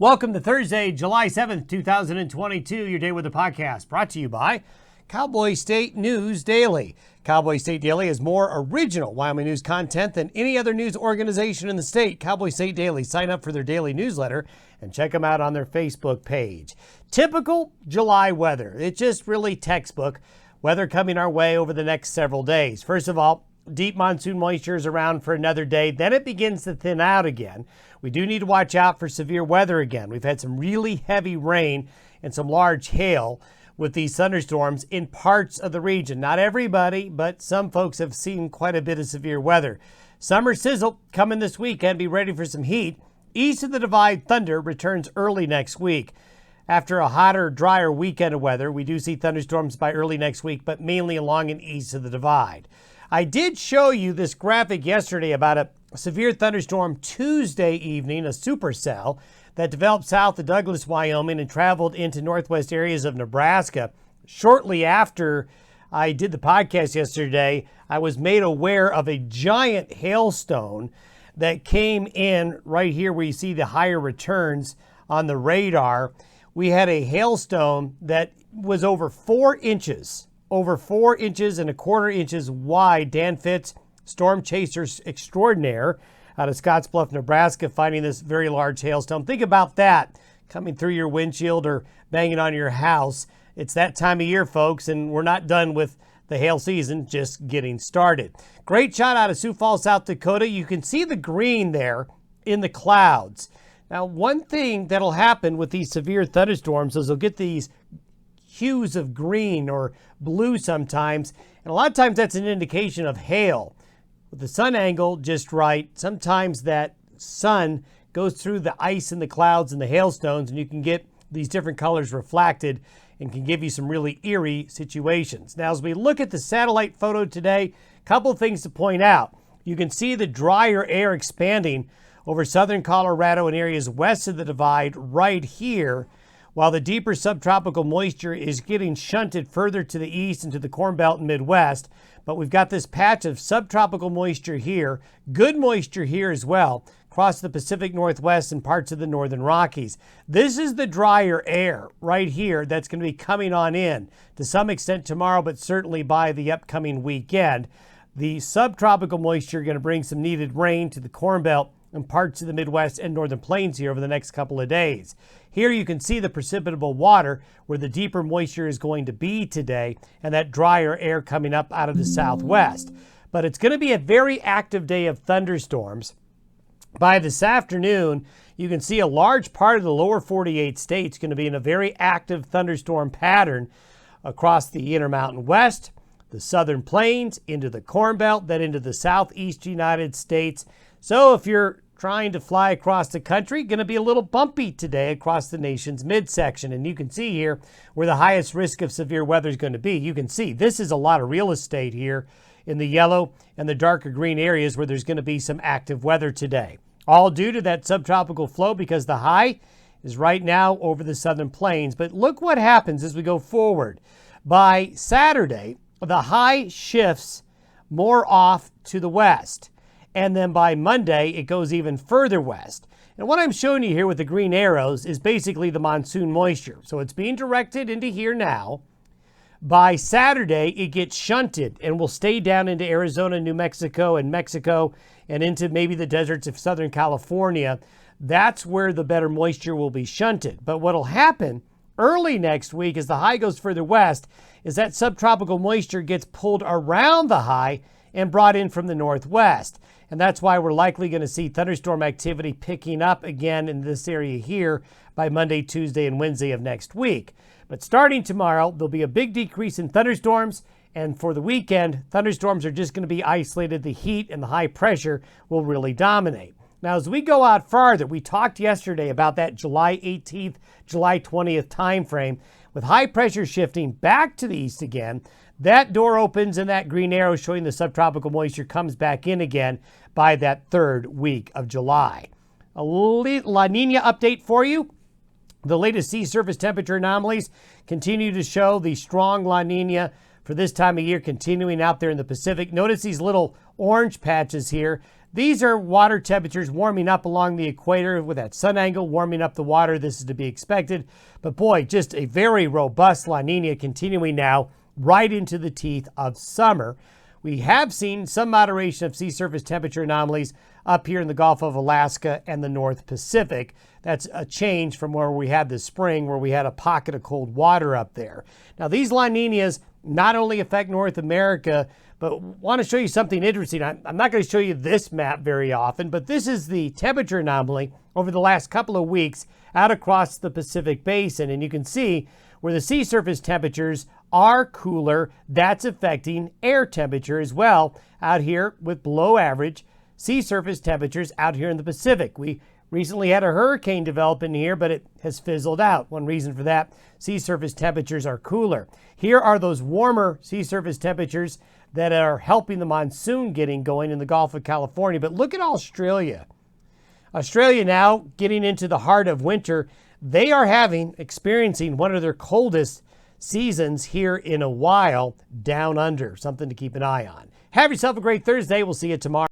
Welcome to Thursday, July 7th, 2022, your Day with the Podcast, brought to you by Cowboy State News Daily. Cowboy State Daily has more original Wyoming news content than any other news organization in the state. Cowboy State Daily. Sign up for their daily newsletter and check them out on their Facebook page. Typical July weather. It's just really textbook weather coming our way over the next several days. First of all, deep monsoon moisture is around for another day. Then it begins to thin out again. We do need to watch out for severe weather again. We've had some really heavy rain and some large hail with these thunderstorms in parts of the region. Not everybody, but some folks have seen quite a bit of severe weather. Summer sizzle coming this weekend. Be ready for some heat. East of the Divide thunder returns early next week. After a hotter, drier weekend of weather, we do see thunderstorms by early next week, but mainly along and east of the Divide. I did show you this graphic yesterday about a severe thunderstorm Tuesday evening, a supercell that developed south of Douglas, Wyoming, and traveled into northwest areas of Nebraska. Shortly after I did the podcast yesterday, I was made aware of a giant hailstone that came in right here where you see the higher returns on the radar. We had a hailstone that was over 4 inches. Over 4 inches and a quarter inches wide. Dan Fitz, storm chaser extraordinaire out of Scottsbluff, Nebraska, finding this very large hailstone. Think about that coming through your windshield or banging on your house. It's that time of year, folks, and we're not done with the hail season, just getting started. Great shot out of Sioux Falls, South Dakota. You can see the green there in the clouds. Now, one thing that'll happen with these severe thunderstorms is they'll get these hues of green or blue sometimes, and a lot of times that's an indication of hail. With the sun angle just right, sometimes that sun goes through the ice and the clouds and the hailstones, and you can get these different colors reflected and can give you some really eerie situations. Now, as we look at the satellite photo today, a couple of things to point out. You can see the drier air expanding over southern Colorado and areas west of the Divide right here, while the deeper subtropical moisture is getting shunted further to the east into the Corn Belt and Midwest. But we've got this patch of subtropical moisture here, good moisture here as well, across the Pacific Northwest and parts of the Northern Rockies. This is the drier air right here that's going to be coming on in to some extent tomorrow, but certainly by the upcoming weekend. The subtropical moisture is going to bring some needed rain to the Corn Belt and parts of the Midwest and Northern Plains here over the next couple of days. Here you can see the precipitable water where the deeper moisture is going to be today and that drier air coming up out of the southwest. But it's going to be a very active day of thunderstorms. By this afternoon, you can see a large part of the lower 48 states going to be in a very active thunderstorm pattern across the Intermountain West, the Southern Plains, into the Corn Belt, then into the southeast United States. So if you're trying to fly across the country, going to be a little bumpy today across the nation's midsection. And you can see here where the highest risk of severe weather is going to be. You can see this is a lot of real estate here in the yellow and the darker green areas where there's going to be some active weather today. All due to that subtropical flow because the high is right now over the southern plains. But look what happens as we go forward. By Saturday, the high shifts more off to the west. And then by Monday, it goes even further west. And what I'm showing you here with the green arrows is basically the monsoon moisture. So it's being directed into here now. By Saturday, it gets shunted and will stay down into Arizona, New Mexico, and into maybe the deserts of Southern California. That's where the better moisture will be shunted. But what will happen early next week as the high goes further west is that subtropical moisture gets pulled around the high and brought in from the northwest. And that's why we're likely going to see thunderstorm activity picking up again in this area here by Monday, Tuesday, and Wednesday of next week. But starting tomorrow, there'll be a big decrease in thunderstorms. And for the weekend, thunderstorms are just going to be isolated. The heat and the high pressure will really dominate. Now, as we go out farther, we talked yesterday about that July 18th, July 20th time frame. With high pressure shifting back to the east again, that door opens and that green arrow showing the subtropical moisture comes back in again by that third week of July. A La Nina update for you. The latest sea surface temperature anomalies continue to show the strong La Nina for this time of year continuing out there in the Pacific. Notice these little orange patches here. these are water temperatures warming up along the equator with that sun angle warming up the water. This is to be expected. But boy, just a very robust La Nina continuing now right into the teeth of summer. We have seen some moderation of sea surface temperature anomalies up here in the Gulf of Alaska and the North Pacific. That's a change from where we had this spring, where we had a pocket of cold water up there. Now, these La Ninas not only affect North America, but want to show you something interesting. I'm not going to show you this map very often, but this is the temperature anomaly over the last couple of weeks out across the Pacific Basin. And you can see where the sea surface temperatures are cooler, that's affecting air temperature as well out here with below average sea surface temperatures out here in the Pacific. We recently had a hurricane develop in here, but it has fizzled out. One reason for that, sea surface temperatures are cooler. Here are those warmer sea surface temperatures that are helping the monsoon getting going in the Gulf of California. But look at Australia. Australia now getting into the heart of winter. They are experiencing one of their coldest seasons here in a while down under. Something to keep an eye on. Have yourself a great Thursday. We'll see you tomorrow.